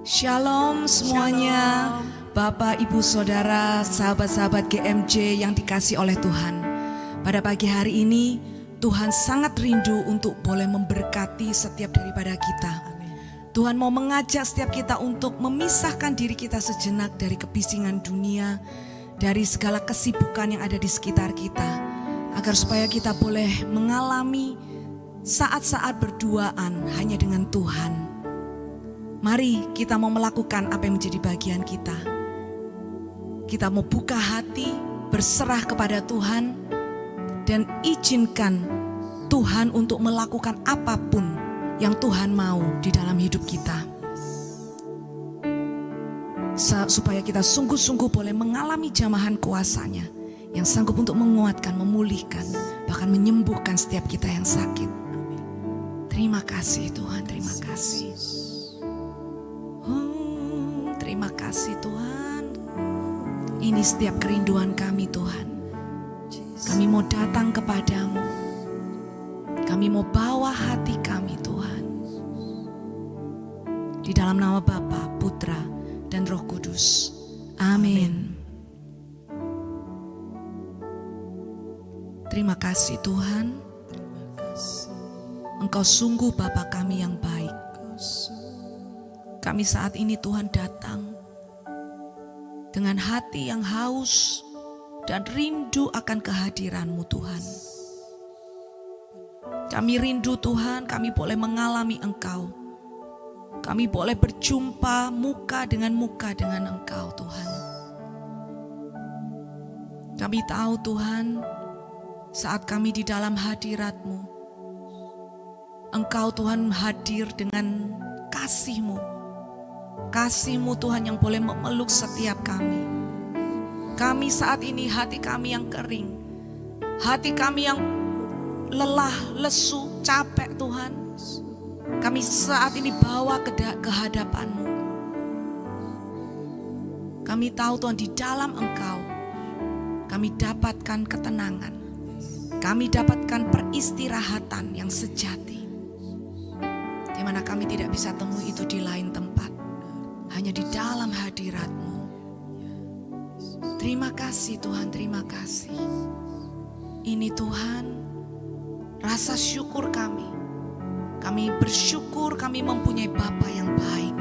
Shalom semuanya, Bapak, Ibu, Saudara, sahabat-sahabat GMJ yang dikasihi oleh Tuhan. Pada pagi hari ini, Tuhan sangat rindu untuk boleh memberkati setiap daripada kita. Tuhan mau mengajak setiap kita untuk memisahkan diri kita sejenak dari kebisingan dunia, dari segala kesibukan yang ada di sekitar kita, agar supaya kita boleh mengalami saat-saat berduaan hanya dengan Tuhan. Mari kita mau melakukan apa yang menjadi bagian kita. Kita mau buka hati, berserah kepada Tuhan, dan izinkan Tuhan untuk melakukan apapun yang Tuhan mau di dalam hidup kita. Supaya kita sungguh-sungguh boleh mengalami jamahan kuasa-Nya yang sanggup untuk menguatkan, memulihkan, bahkan menyembuhkan setiap kita yang sakit. Terima kasih Tuhan, terima kasih. Terima kasih Tuhan. Ini setiap kerinduan kami Tuhan. Kami mau datang kepadamu. Kami mau bawa hati kami Tuhan. Di dalam nama Bapa, Putra, dan Roh Kudus. Amin. Terima kasih Tuhan. Engkau sungguh Bapa kami yang baik. Kami saat ini Tuhan datang dengan hati yang haus dan rindu akan kehadiran-Mu Tuhan. Kami rindu Tuhan, kami boleh mengalami Engkau. Kami boleh berjumpa muka dengan Engkau Tuhan. Kami tahu Tuhan, saat kami di dalam hadirat-Mu, Engkau Tuhan hadir dengan kasih-Mu. Kasih-Mu Tuhan yang boleh memeluk setiap kami. Kami saat ini hati kami yang kering, hati kami yang lelah, lesu, capek Tuhan. Kami saat ini bawa ke hadapan-Mu. Kami tahu Tuhan di dalam Engkau kami dapatkan ketenangan. Kami dapatkan peristirahatan yang sejati. Di mana kami tidak bisa temui itu di lain tempat. Hanya di dalam hadirat-Mu. Terima kasih Tuhan, terima kasih. Ini Tuhan, rasa syukur kami. Kami bersyukur kami mempunyai Bapa yang baik.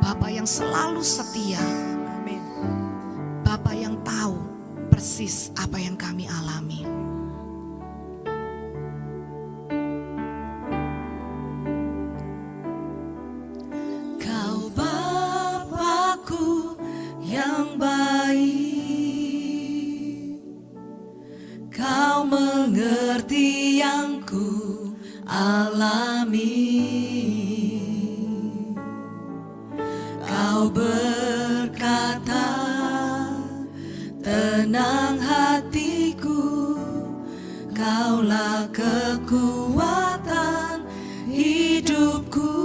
Bapa yang selalu setia. Amin. Bapa yang tahu persis apa yang kami alami. Yang baik, Kau mengerti yang ku alami. Kau berkata, tenang hatiku, Kaulah kekuatan hidupku.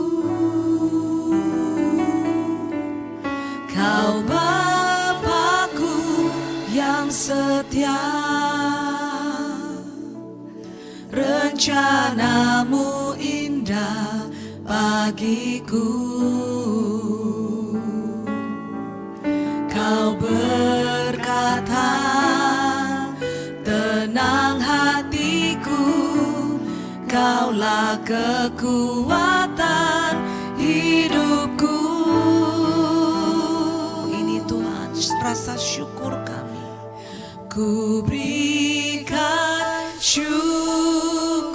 Kau Bapakku yang setia, rencana-Mu indah bagiku. Kau berkata, tenang hatiku, Kaulah kekuatan hidupku. Rasa syukur kami, ku berikan syukurku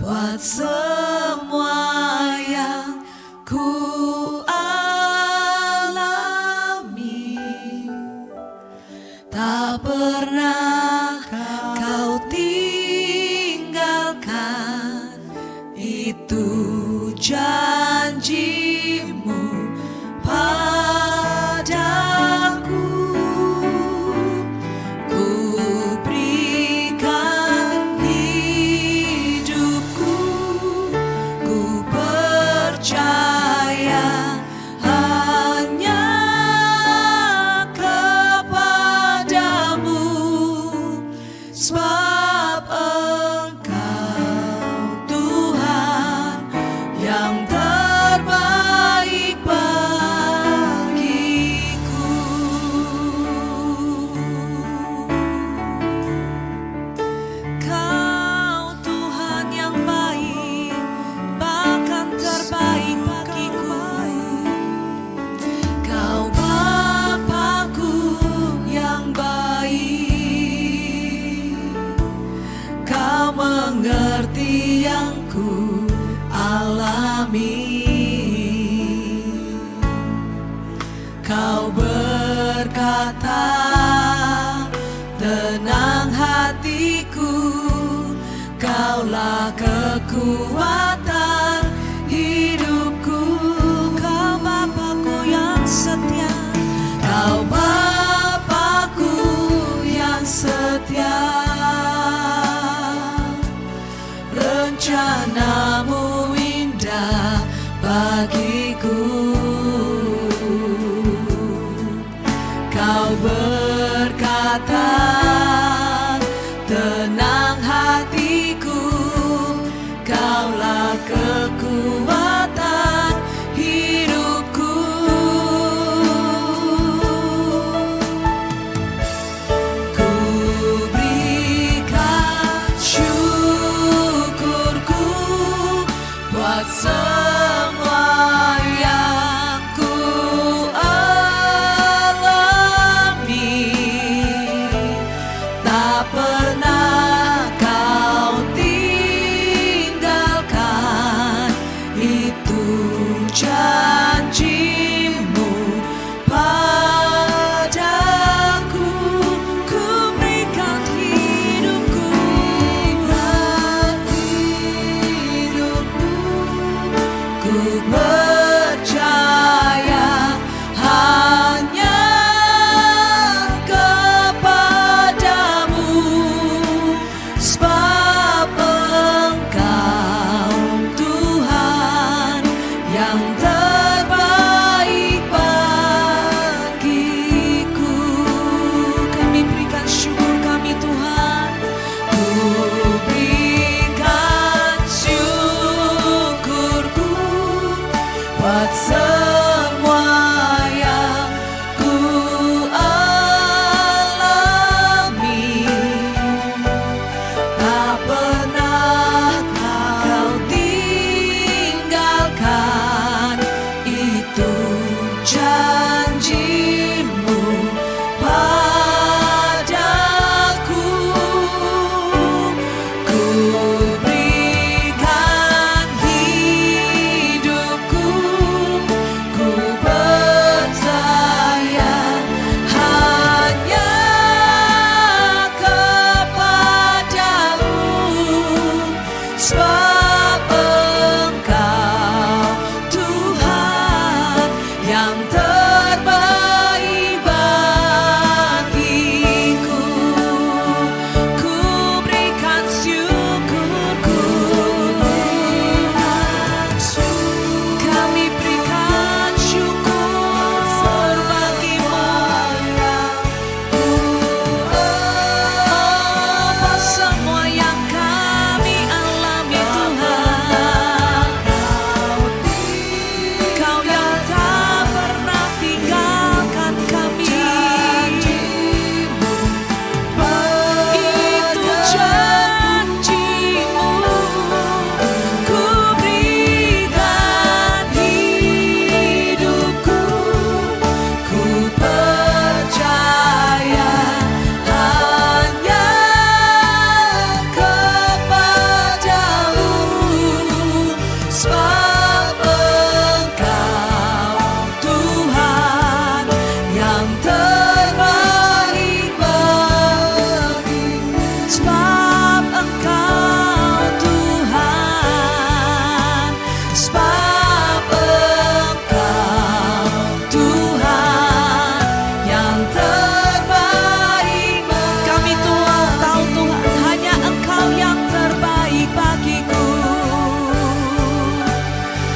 buat semua yang ku alami. Tak pernah Kau tinggalkan, itu janji-Mu padaku. Ku berikan hidupku, ku percaya hanya kepadamu, sebab Engkau Tuhan kekuatan hidupku. Kau Bapakku yang setia, Kau Bapakku yang setia. Rencanamu indah bagiku. Kau berkata, tenang hatiku, Kaulah kekuatan hidupku. Ku berikan syukurku buat semua yang ku alami. Tak pernah Kau tinggalkan, itu janjimu padaku. Ku berikan hidupku, ku percaya hanya kepadamu, sebab Engkau Tuhan yang terbaik bagiku. Kami berikan syukur kami Tuhan. Ku berikan syukurku buat semua yang ku alami. Tak pernah Kau tinggalkan, itu janjimu padaku. Ku berikan hidupku, ku percaya hanya kepadamu, sebab Engkau Tuhan yang terbaik bagiku. Ku berikan syukurku, kami berikan syukur bagimu. Oh, semua yang kami alami Tuhan, Kau yang tak pernah tinggalkan kami. Itu janjimu. Ku berikan hidupku, ku percaya hanya kepadamu, sebab Engkau Tuhan yang terbaik bagiku. Sebab Engkau Tuhan, sebab Engkau Tuhan yang terbaik. Kami Tuhan tahu Tuhan, hanya Engkau yang terbaik bagiku.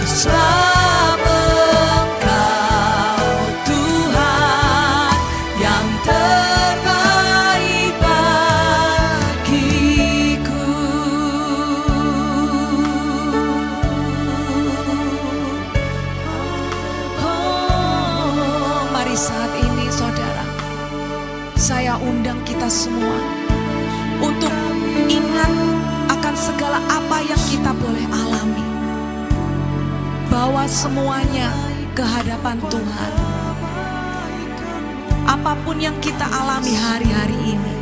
Sebab Engkau Tuhan yang terbaik bagiku. Oh, mari saat ini saudara, saya undang kita semua untuk ingat akan segala apa yang kita boleh alami, bawa semuanya ke hadapan Tuhan. Apapun yang kita alami hari-hari ini,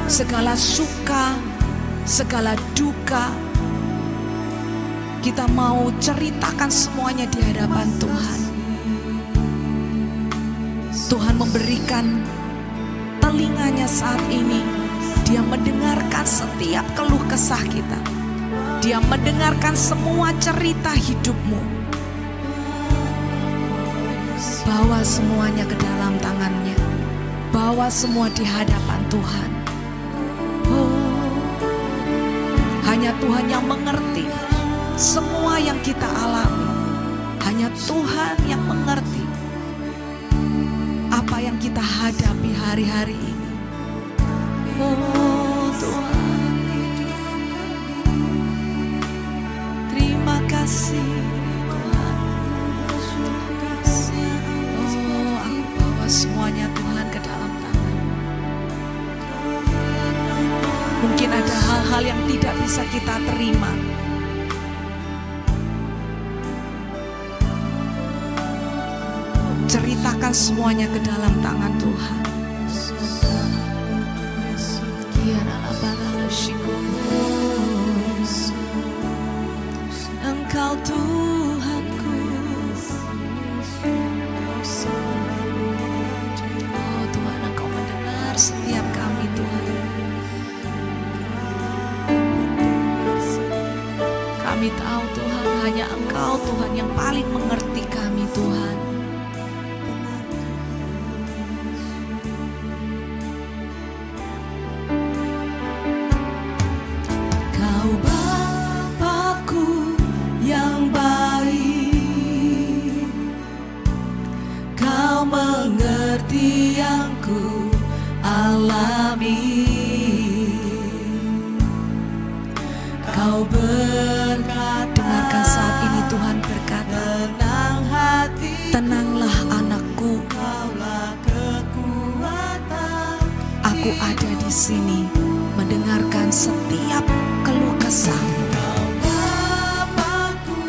segala suka, segala duka, kita mau ceritakan semuanya di hadapan Tuhan. Tuhan memberikan telinganya saat ini Dia mendengarkan setiap keluh kesah kita. Dia mendengarkan semua cerita hidupmu. Bawa semuanya ke dalam tangannya. Bawa semua di hadapan Tuhan. Hanya Tuhan yang mengerti semua yang kita alami. Hanya Tuhan yang mengerti apa yang kita hadapi hari-hari ini. Oh Tuhan, terima kasih Tuhan. Oh, aku bawa semuanya Tuhan ke dalam tangan. Mungkin ada hal-hal yang tidak bisa kita terima. Ceritakan semuanya ke dalam tangan Tuhan. Engkau Tuhanku. Oh Tuhan, Engkau mendengar setiap kami Tuhan. Kami tahu Tuhan, hanya Engkau Tuhan yang paling mengerti kami Tuhan. Kau Bapakku yang baik, Kau mengerti yang ku alami. Kau berkata, dengarkan saat ini Tuhan berkata, tenang hati, tenanglah anakku, Kaulah kekuatan. Aku ada di sini mendengarkan setiap keluh kesahmu. Kau Bapakku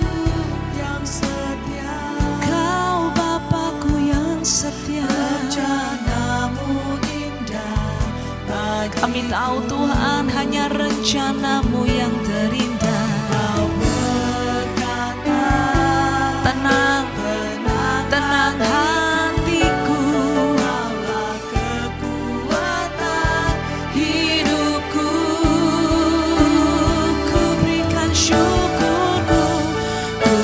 yang setia, Kau Bapakku yang setia. Rencanamu indah bagi kami tahu Tuhan, hanya rencanamu yang terindah. Kau berkata, tenang, tenang hatiku, Kaulah kekuatan hidupku. Ku berikan syukurku, ku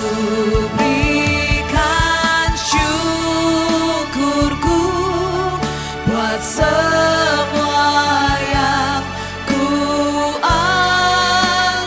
berikan syukurku buat semua yang ku alami.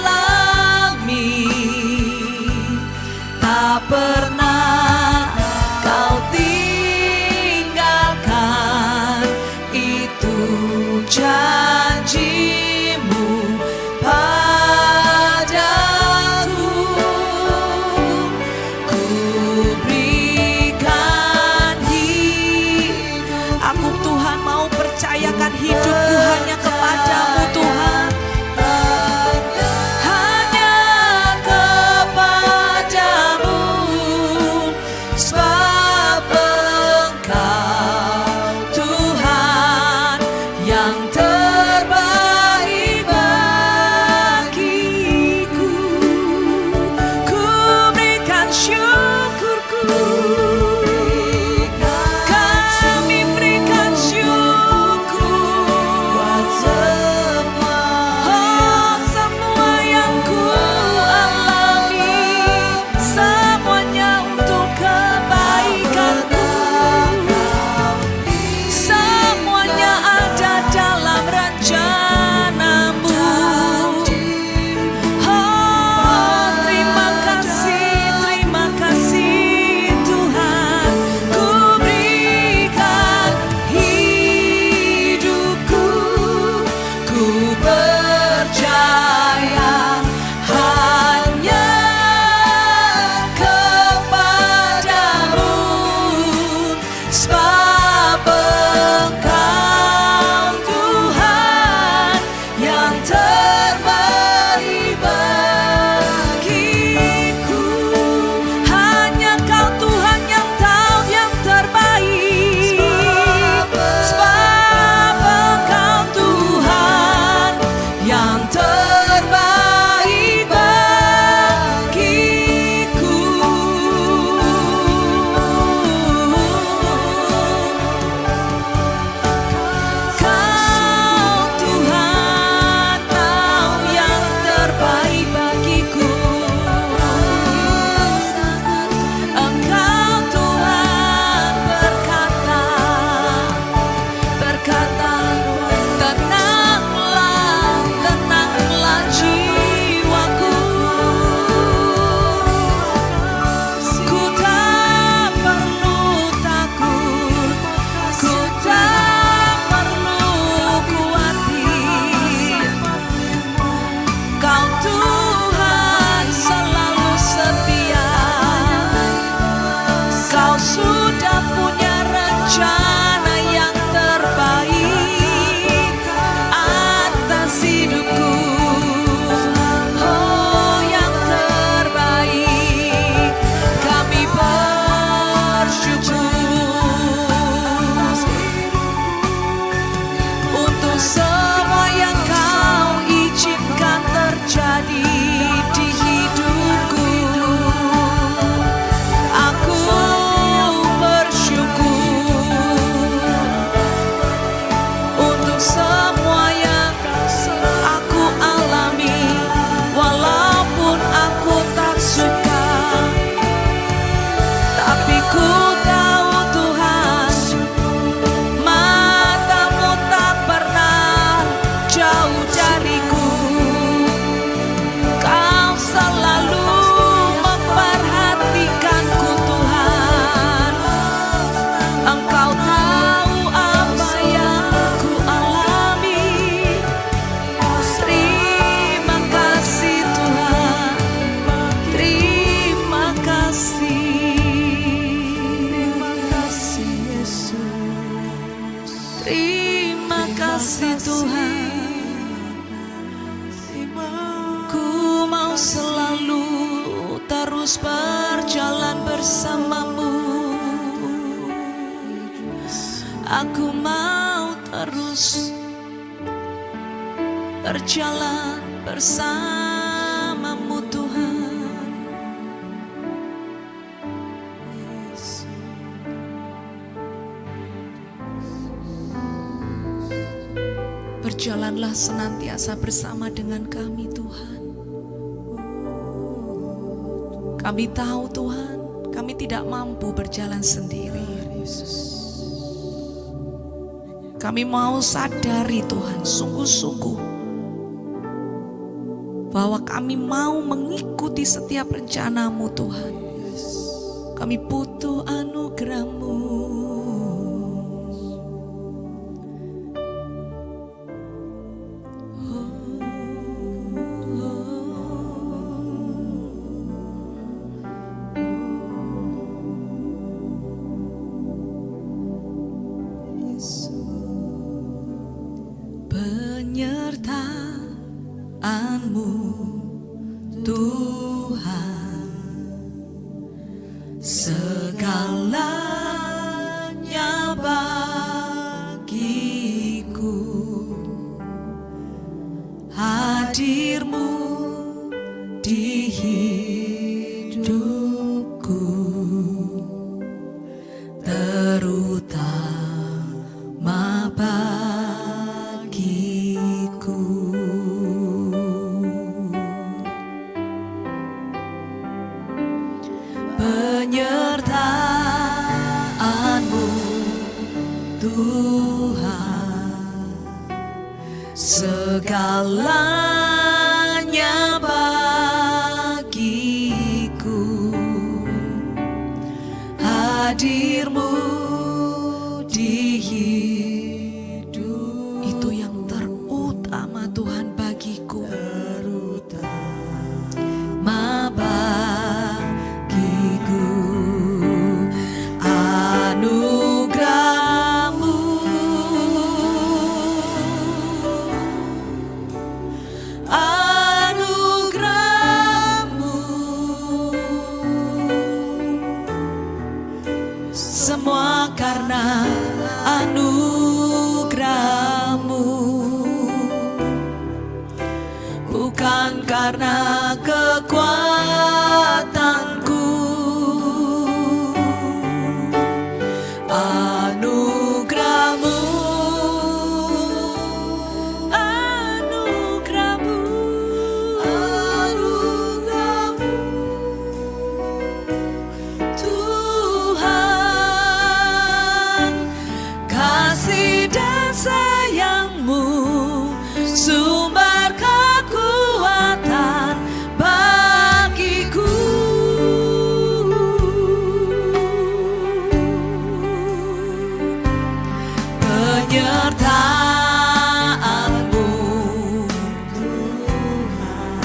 terus berjalan bersamamu. Aku mau terus berjalan bersamamu Tuhan. Berjalanlah senantiasa bersama dengan kami Tuhan. Kami tahu Tuhan, kami tidak mampu berjalan sendiri. Kami mau sadari Tuhan, sungguh-sungguh bahwa kami mau mengikuti setiap rencana-Mu Tuhan. Kami butuh anugerah-Mu. Penyertaan-Mu Tuhan, segalanya bagiku. Hadir-Mu di hidupku, terutama bagiku. Penyertaan-Mu Tuhan, segalanya bagiku. Hadir-Mu di hidup, itu yang terutama Tuhan bagiku. Terutama bagiku. Anugerah-Mu, anugerah-Mu, semua karena anugerah-Mu, bukan karena kekuatanku. Anugerah-Mu, anugerah-Mu, anugerah-Mu, Tuhan, kasih dan sayang-Mu, sumber kekuatan bagiku. Penyertaan-Mu Tuhan,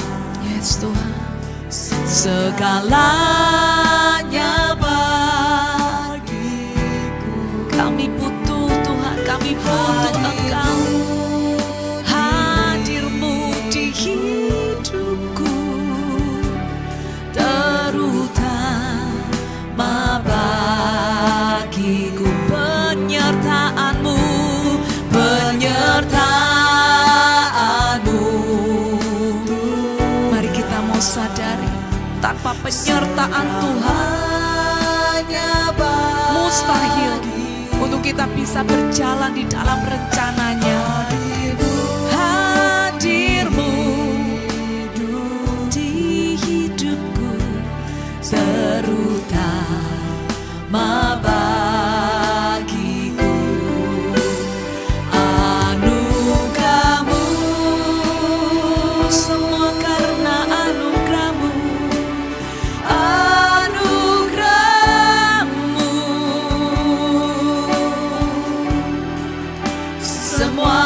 yes Tuhan, segalanya bagiku. Kami butuh Tuhan, kami butuh Engkau. Hadir-Mu di hidupku, terutama bagiku. Penyertaan-Mu, penyertaan-Mu. Mari kita mau sadari, tanpa penyertaan Tuhan mustahil untuk kita bisa berjalan di dalam rencananya. Hadir-Mu di hidupku, terutama bagiku. Anugerah-Mu, semua karena anugerah-Mu, anugerah-Mu, semua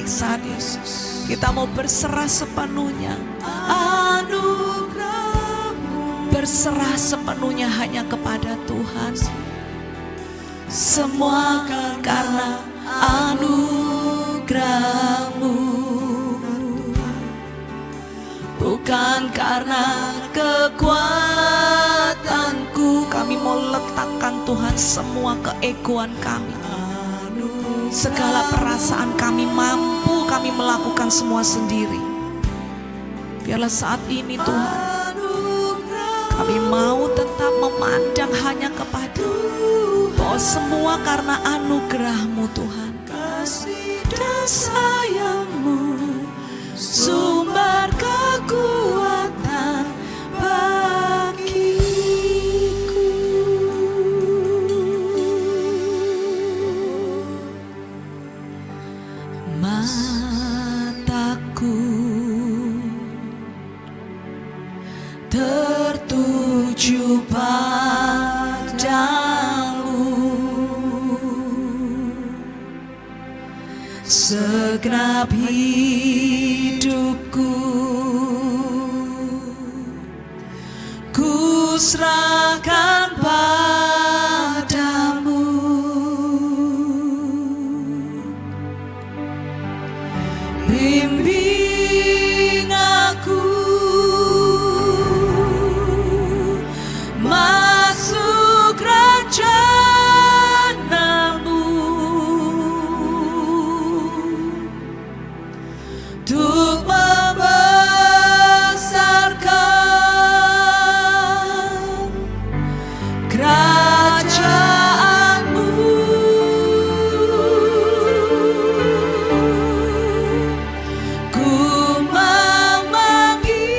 baik saat Yesus. Kita mau berserah sepenuhnya. Berserah sepenuhnya hanya kepada Tuhan. Semua karena anugerah-Mu, bukan karena kekuatanku. Kami mau letakkan Tuhan semua keegoan kami, segala perasaan kami mampu kami melakukan semua sendiri. Biarlah saat ini Tuhan, kami mau tetap memandang hanya kepada bahwa semua karena anugerah-Mu Tuhan. Kasih dan sayang-Mu sumber kekuatan bagiku. Mataku tertuju padamu, segenap hidupku ku serahkan padamu. Bimbing aku masuk rencana-Mu, untuk membesarkan kerajaan-Mu. Ku mau mengikuti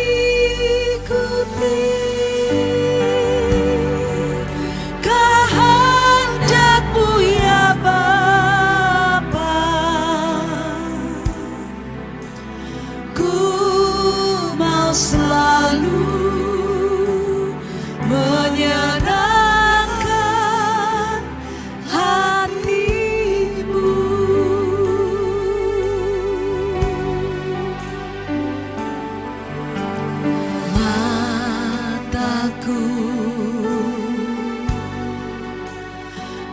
kehendak-Mu ya Bapa. Ku mau selalu menyenangkan hati-Mu. Mataku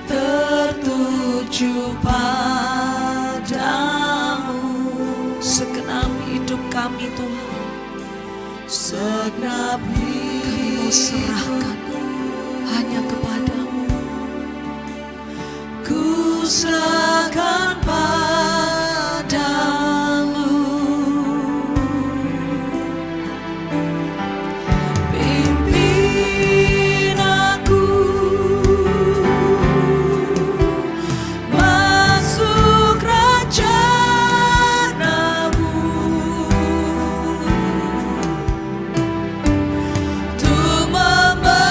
tertuju padamu, segenap hidup kami Tuhan, segenap kami mau serahkan hanya kepadamu. Ku serahkan padamu. Pimpin aku masuk rencana-Mu, untuk membesarkan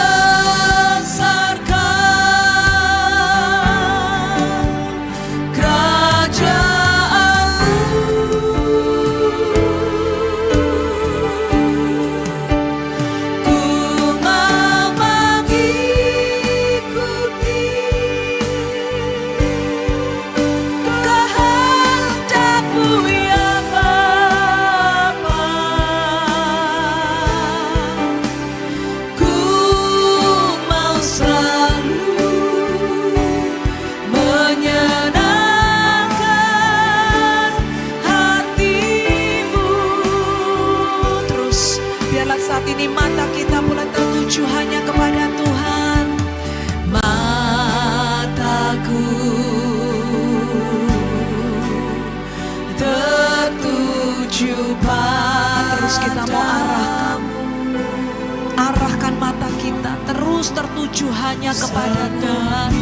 terus tertuju hanya kepada Tuhan.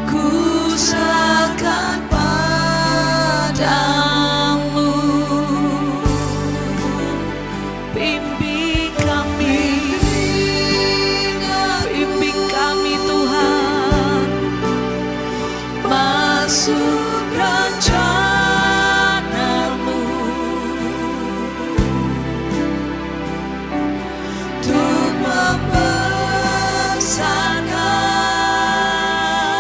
Ku serahkan padamu, bimbing kami Tuhan, masuk rencana-Mu, untuk membesarkan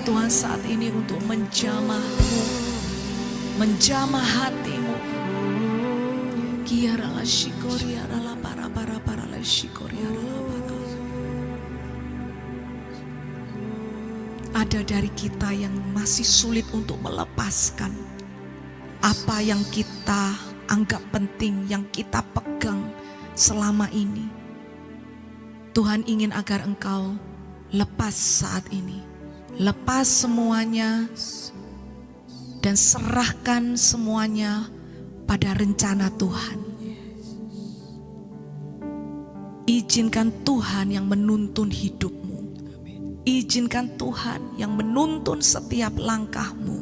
Tuhan saat ini untuk menjamahmu, menjamah hatimu. Kiara la shikoriara la para la shikoriara la para. Ada dari kita yang masih sulit untuk melepaskan apa yang kita anggap penting, yang kita pegang selama ini. Tuhan ingin agar engkau lepas saat ini. Lepas semuanya dan serahkan semuanya pada rencana Tuhan. Izinkan Tuhan yang menuntun hidupmu. Izinkan Tuhan yang menuntun setiap langkahmu.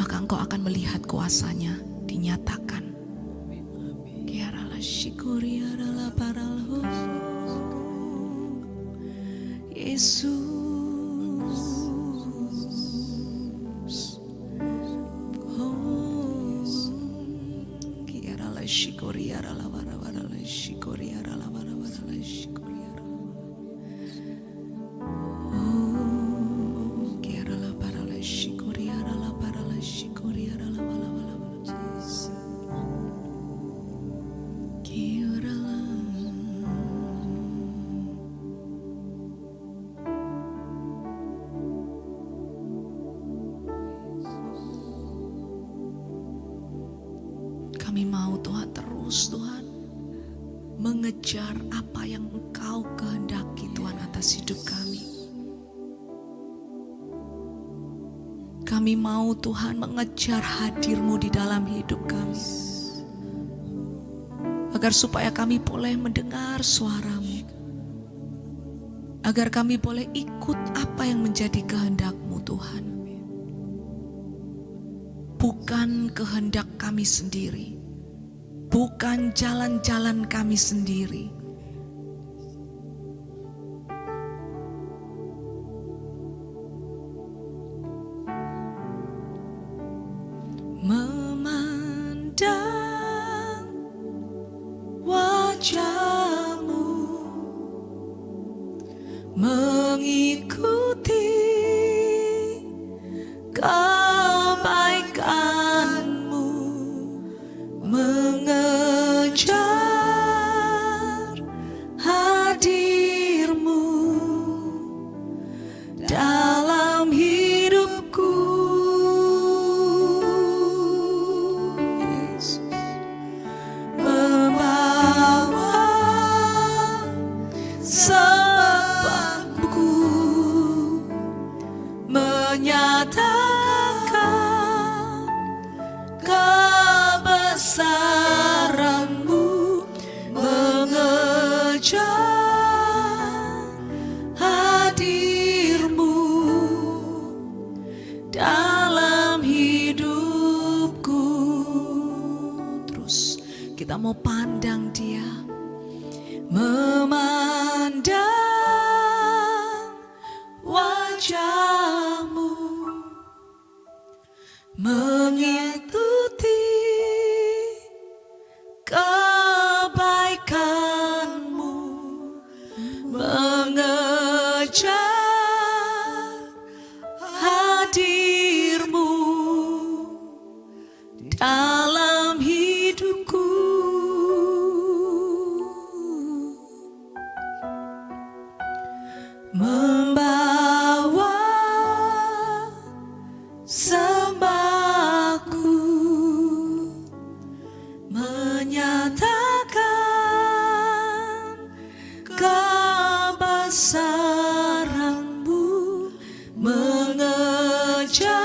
Maka engkau akan melihat kuasanya dinyatakan. Yesus. Kami mau Tuhan terus Tuhan mengejar apa yang Engkau kehendaki Tuhan atas hidup kami. Kami mau Tuhan mengejar hadir-Mu di dalam hidup kami. Agar supaya kami boleh mendengar suara-Mu. Agar kami boleh ikut apa yang menjadi kehendak-Mu Tuhan. Bukan kehendak kami sendiri. Bukan jalan-jalan kami sendiri. Memandang wajah-Mu, mengikuti kebaikan-Mu, mengejar hadir-Mu dalam hidupku. Yesus. Membawa sebabku, menyatakan kebesaran-Mu, mengejar hadir-Mu dalam hidupku. Terus kita mau pandang Dia, memandang wajah-Mu, mengikuti kebaikan-Mu, mengejar hadir-Mu dalam hidupku. Membawa sembahku, menyatakan kebesaran-Mu, mengejar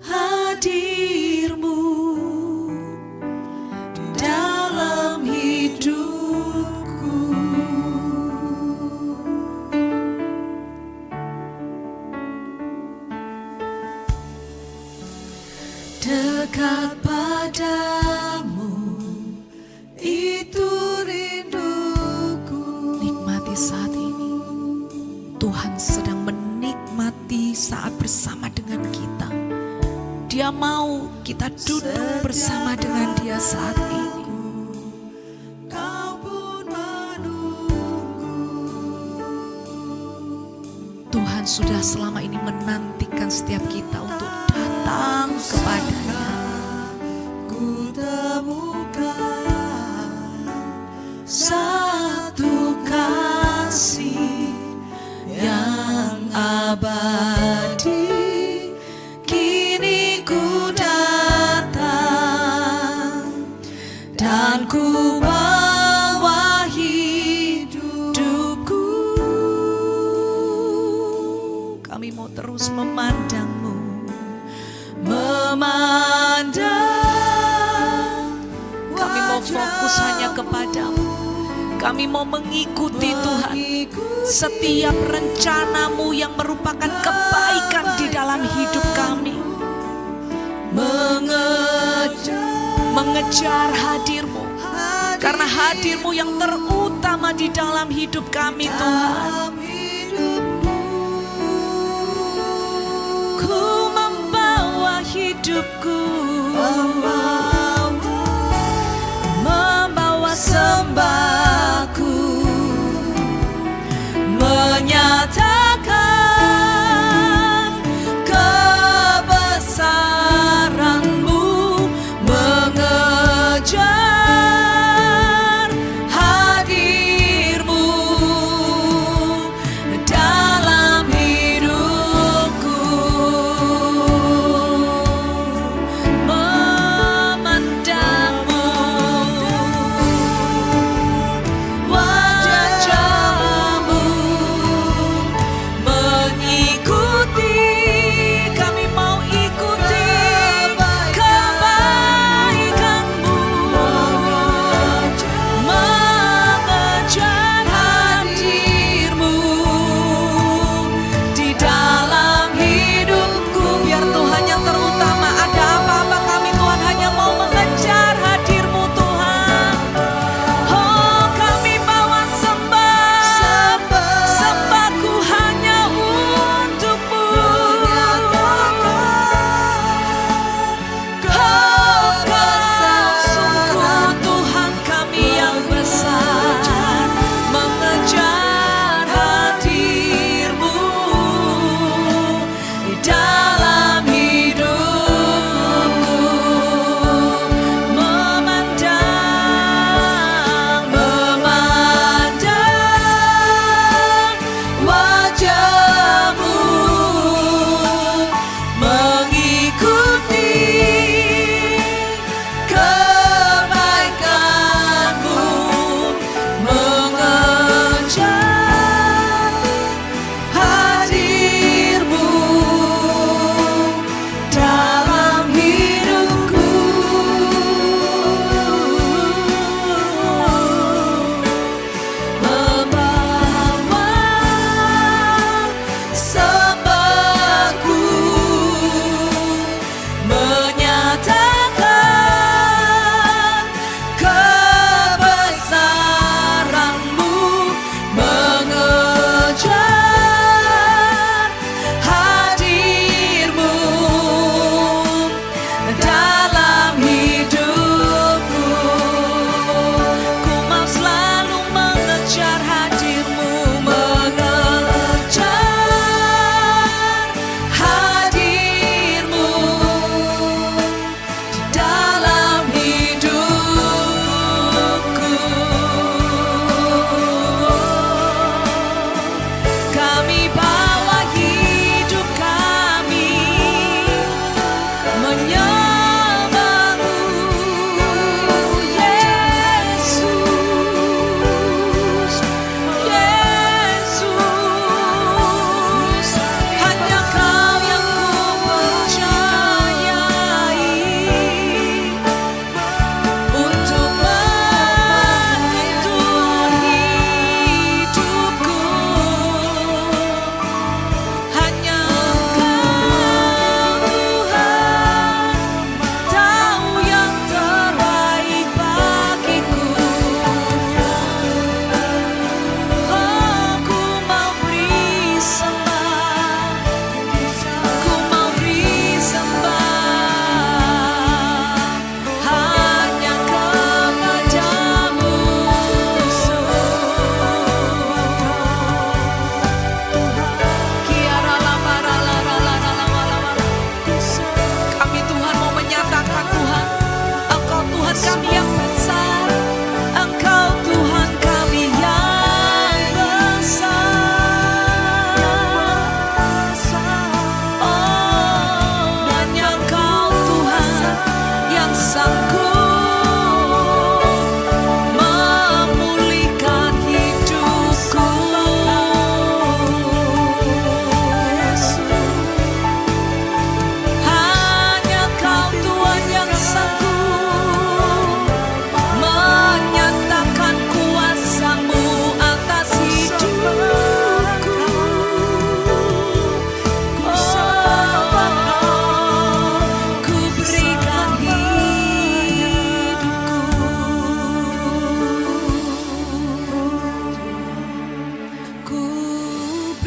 hadir-Mu dalam hidupku. Dekat padamu, itu rinduku. Nikmati saat ini. Tuhan sedang menikmati saat bersama dengan kita. Dia mau kita duduk bersama dengan Dia saat ini. Tuhan sudah selama ini menantikan setiap kita untuk datang kepadanya. Ku temukan satu kasih yang abadi, kini ku datang dan ku bawa hidupku. Kami mau terus memandang-Mu, kami mau fokus hanya kepadamu. Kami mau mengikuti Tuhan setiap rencana-Mu yang merupakan kebaikan di dalam hidup kami. Mengejar hadir-Mu, karena hadir-Mu yang terutama di dalam hidup kami Tuhan. Ku membawa hidupku, membawa sembahku, menyatakan kebesaran-Mu, mengejar hadir-Mu dalam hidupku, memandang-Mu, wajah-Mu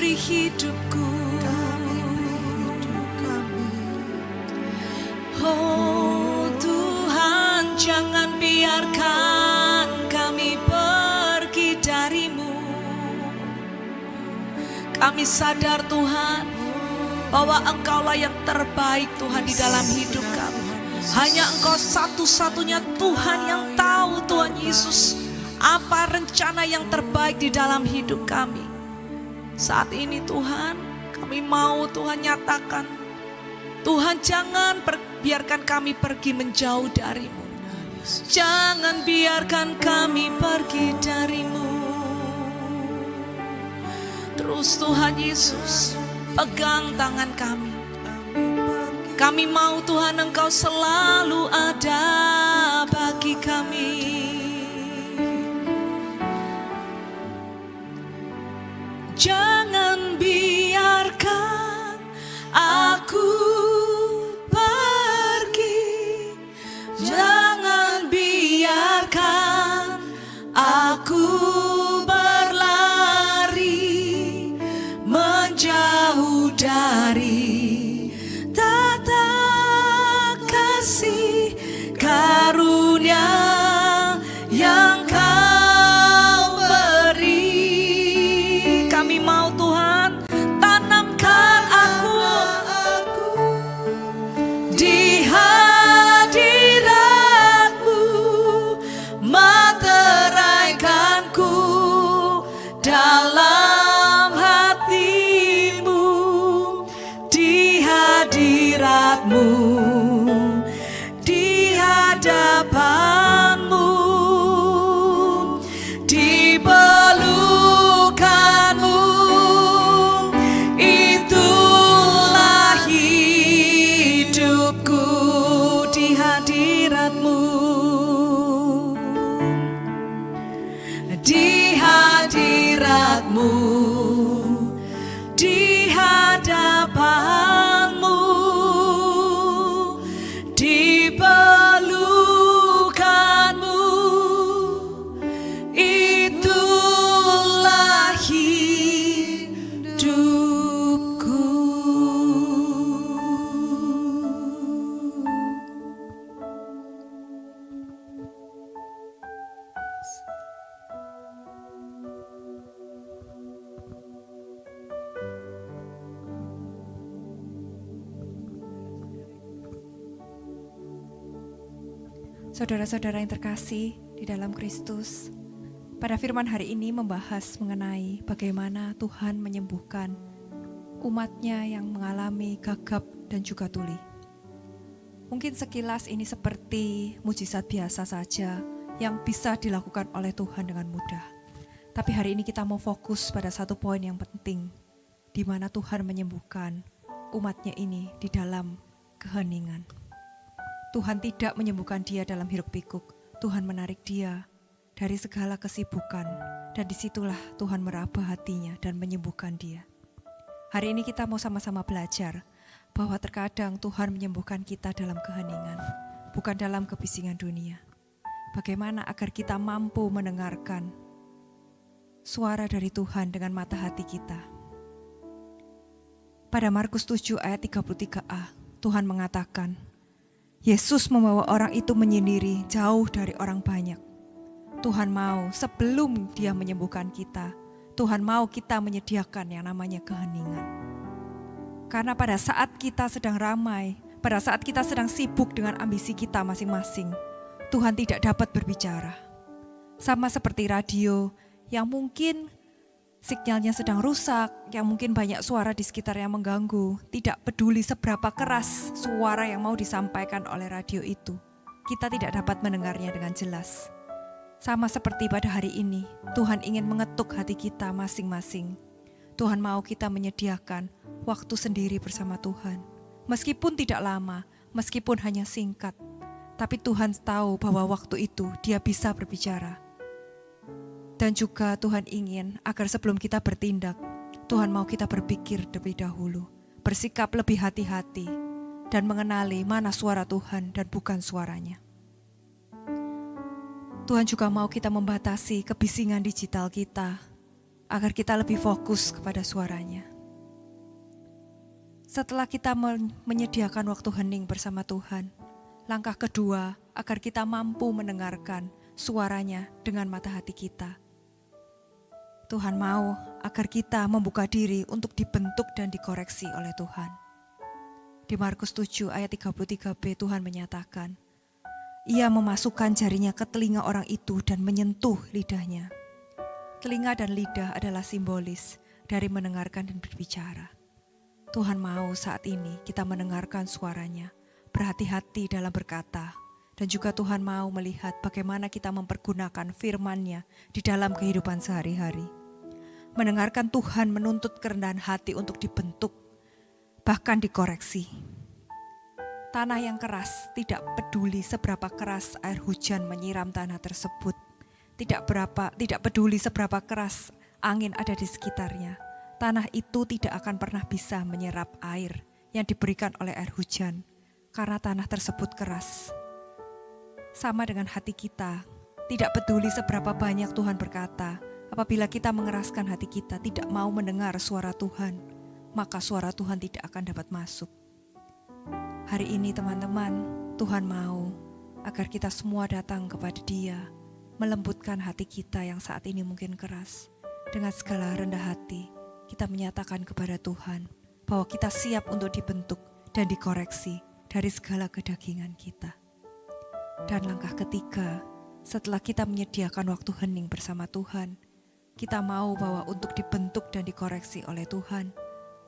Berkati hidupku. Oh Tuhan, jangan biarkan kami pergi dari-Mu. Kami sadar Tuhan, bahwa Engkaulah yang terbaik Tuhan di dalam hidup kami. Hanya Engkau satu-satunya Tuhan yang tahu Tuhan Yesus apa rencana yang terbaik di dalam hidup kami. Saat ini Tuhan, kami mau Tuhan nyatakan, Tuhan jangan biarkan kami pergi menjauh dari-Mu. Jangan biarkan kami pergi dari-Mu. Terus Tuhan Yesus, pegang tangan kami. Kami mau Tuhan Engkau selalu ada bagi kami. Jangan biarkan aku pergi. Jangan biarkan aku berlari menjauh dari tata kasih karunia yang Kau beri. Kami mau Tuhan, tanamkan aku di hadirat-Mu, meteraikanku dalam hati-Mu, di hadirat-Mu, di hadapan-Mu, di pelukan-Mu. Itulah hidupku di hadirat-Mu, di hadirat-Mu, di hadapan-Mu, di pelukan-Mu. Itulah hidupku. Saudara-saudara yang terkasih di dalam Kristus, pada firman hari ini membahas mengenai bagaimana Tuhan menyembuhkan umat-Nya yang mengalami gagap dan juga tuli. Mungkin sekilas ini seperti mujizat biasa saja yang bisa dilakukan oleh Tuhan dengan mudah. Tapi hari ini kita mau fokus pada satu poin yang penting, di mana Tuhan menyembuhkan umat-Nya ini di dalam keheningan. Tuhan tidak menyembuhkan dia dalam hiruk pikuk. Tuhan menarik dia dari segala kesibukan, dan disitulah Tuhan meraba hatinya dan menyembuhkan dia. Hari ini kita mau sama-sama belajar bahwa terkadang Tuhan menyembuhkan kita dalam keheningan, bukan dalam kebisingan dunia. Bagaimana agar kita mampu mendengarkan suara dari Tuhan dengan mata hati kita. Pada Markus 7 ayat 33a, Tuhan mengatakan, Yesus membawa orang itu menyendiri jauh dari orang banyak. Tuhan mau sebelum dia menyembuhkan kita, Tuhan mau kita menyediakan yang namanya keheningan. Karena pada saat kita sedang ramai, pada saat kita sedang sibuk dengan ambisi kita masing-masing, Tuhan tidak dapat berbicara. Sama seperti radio yang mungkin sinyalnya sedang rusak, yang mungkin banyak suara di sekitar yang mengganggu, tidak peduli seberapa keras suara yang mau disampaikan oleh radio itu, kita tidak dapat mendengarnya dengan jelas. Sama seperti pada hari ini, Tuhan ingin mengetuk hati kita masing-masing. Tuhan mau kita menyediakan waktu sendiri bersama Tuhan. Meskipun tidak lama, meskipun hanya singkat, tapi Tuhan tahu bahwa waktu itu Dia bisa berbicara. Dan juga Tuhan ingin agar sebelum kita bertindak, Tuhan mau kita berpikir terlebih dahulu, bersikap lebih hati-hati, dan mengenali mana suara Tuhan dan bukan suaranya. Tuhan juga mau kita membatasi kebisingan digital kita, agar kita lebih fokus kepada suaranya. Setelah kita menyediakan waktu hening bersama Tuhan, langkah kedua agar kita mampu mendengarkan suaranya dengan mata hati kita. Tuhan mau agar kita membuka diri untuk dibentuk dan dikoreksi oleh Tuhan. Di Markus 7 ayat 33b Tuhan menyatakan, Ia memasukkan jarinya ke telinga orang itu dan menyentuh lidahnya. Telinga dan lidah adalah simbolis dari mendengarkan dan berbicara. Tuhan mau saat ini kita mendengarkan suaranya, berhati-hati dalam berkata, dan juga Tuhan mau melihat bagaimana kita mempergunakan firman-Nya di dalam kehidupan sehari-hari. Mendengarkan Tuhan menuntut kerendahan hati untuk dibentuk, bahkan dikoreksi. Tanah yang keras tidak peduli seberapa keras air hujan menyiram tanah tersebut. Tidak peduli seberapa keras angin ada di sekitarnya. Tanah itu tidak akan pernah bisa menyerap air yang diberikan oleh air hujan karena tanah tersebut keras. Sama dengan hati kita, tidak peduli seberapa banyak Tuhan berkata, apabila kita mengeraskan hati kita tidak mau mendengar suara Tuhan, maka suara Tuhan tidak akan dapat masuk. Hari ini teman-teman, Tuhan mau agar kita semua datang kepada Dia, melembutkan hati kita yang saat ini mungkin keras. Dengan segala rendah hati, kita menyatakan kepada Tuhan bahwa kita siap untuk dibentuk dan dikoreksi dari segala kedagingan kita. Dan langkah ketiga, setelah kita menyediakan waktu hening bersama Tuhan, kita mau bahwa untuk dibentuk dan dikoreksi oleh Tuhan.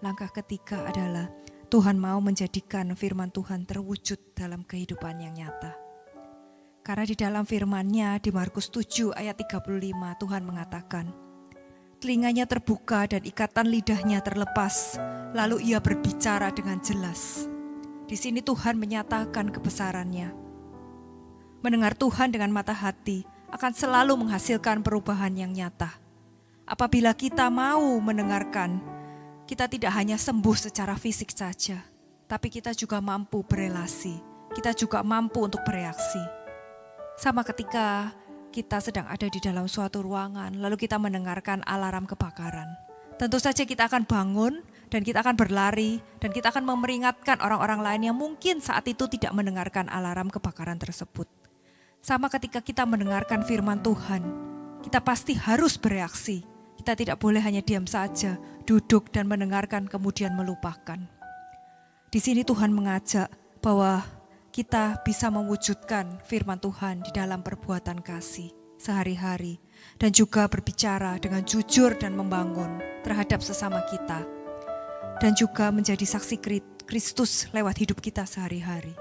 Langkah ketiga adalah Tuhan mau menjadikan firman Tuhan terwujud dalam kehidupan yang nyata. Karena di dalam firman-Nya di Markus 7 ayat 35 Tuhan mengatakan, telinganya terbuka dan ikatan lidahnya terlepas, lalu ia berbicara dengan jelas. Di sini Tuhan menyatakan kebesaran-Nya. Mendengar Tuhan dengan mata hati akan selalu menghasilkan perubahan yang nyata. Apabila kita mau mendengarkan, kita tidak hanya sembuh secara fisik saja, tapi kita juga mampu berelasi, kita juga mampu untuk bereaksi. Sama ketika kita sedang ada di dalam suatu ruangan, lalu kita mendengarkan alarm kebakaran. Tentu saja kita akan bangun dan kita akan berlari dan kita akan memperingatkan orang-orang lain yang mungkin saat itu tidak mendengarkan alarm kebakaran tersebut. Sama ketika kita mendengarkan firman Tuhan, kita pasti harus bereaksi. Kita tidak boleh hanya diam saja, duduk dan mendengarkan kemudian melupakan. Di sini Tuhan mengajak bahwa kita bisa mewujudkan firman Tuhan di dalam perbuatan kasih sehari-hari dan juga berbicara dengan jujur dan membangun terhadap sesama kita dan juga menjadi saksi Kristus lewat hidup kita sehari-hari.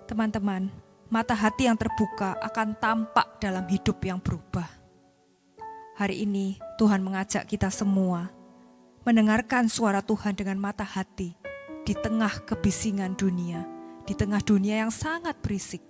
Teman-teman, mata hati yang terbuka akan tampak dalam hidup yang berubah. Hari ini Tuhan mengajak kita semua mendengarkan suara Tuhan dengan mata hati di tengah kebisingan dunia. Di tengah dunia yang sangat berisik,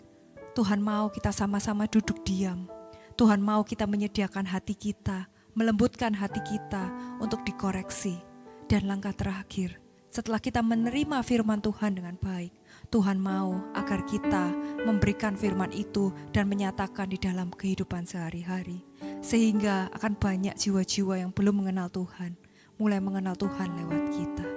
Tuhan mau kita sama-sama duduk diam. Tuhan mau kita menyediakan hati kita, melembutkan hati kita untuk dikoreksi. Dan langkah terakhir, setelah kita menerima firman Tuhan dengan baik, Tuhan mau agar kita memberikan firman itu dan menyatakan di dalam kehidupan sehari-hari. Sehingga akan banyak jiwa-jiwa yang belum mengenal Tuhan, mulai mengenal Tuhan lewat kita.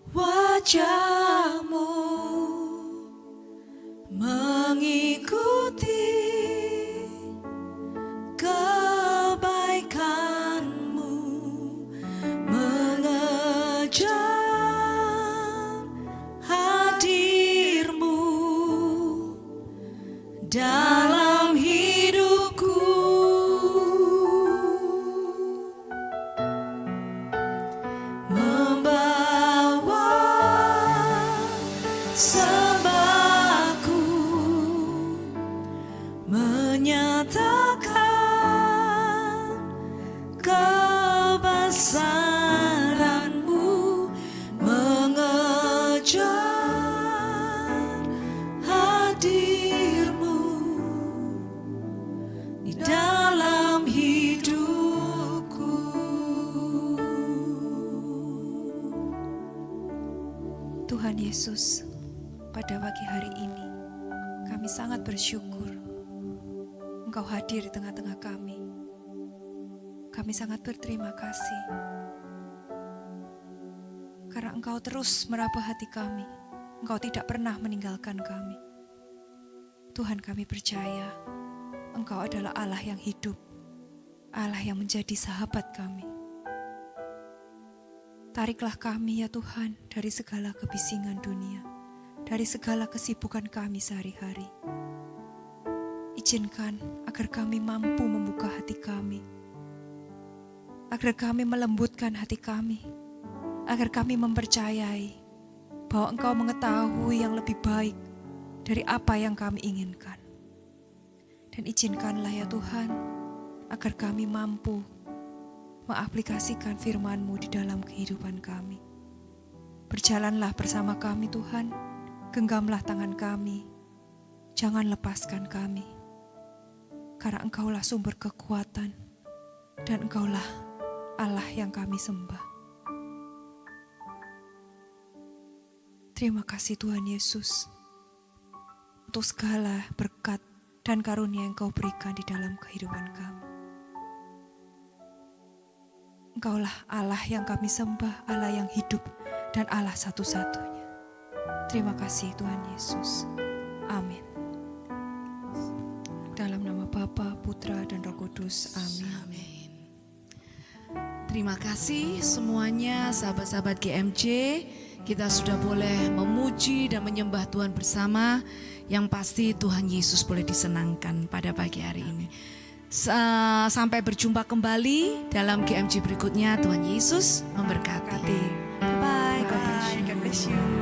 Wajahmu mengikuti kebaikanmu, mengejar hadirmu dalam hidupku. Sembahku menyatakan kebesaran-Mu. Tuhan Yesus, pada pagi hari ini kami sangat bersyukur Engkau hadir di tengah-tengah kami. Kami sangat berterima kasih karena Engkau terus meraba hati kami. Engkau tidak pernah meninggalkan kami. Tuhan, kami percaya Engkau adalah Allah yang hidup, Allah yang menjadi sahabat kami. Tariklah kami ya Tuhan dari segala kebisingan dunia, dari segala kesibukan kami sehari-hari. Izinkan agar kami mampu membuka hati kami, agar kami melembutkan hati kami, agar kami mempercayai bahwa Engkau mengetahui yang lebih baik dari apa yang kami inginkan. Dan izinkanlah ya Tuhan, agar kami mampu mengaplikasikan firman-Mu di dalam kehidupan kami. Berjalanlah bersama kami Tuhan, genggamlah tangan kami, jangan lepaskan kami. Karena Engkaulah sumber kekuatan dan Engkaulah Allah yang kami sembah. Terima kasih Tuhan Yesus untuk segala berkat dan karunia yang Engkau berikan di dalam kehidupan kami. Engkaulah Allah yang kami sembah, Allah yang hidup dan Allah satu-satunya. Terima kasih Tuhan Yesus. Amin. Dalam nama Bapa, Putra, dan Roh Kudus. Amin. Amin. Terima kasih semuanya sahabat-sahabat GMJ. Kita sudah boleh memuji dan menyembah Tuhan bersama. Yang pasti Tuhan Yesus boleh disenangkan pada pagi hari ini. Sampai berjumpa kembali dalam GMJ berikutnya. Tuhan Yesus memberkati. Bye-bye. God bless you.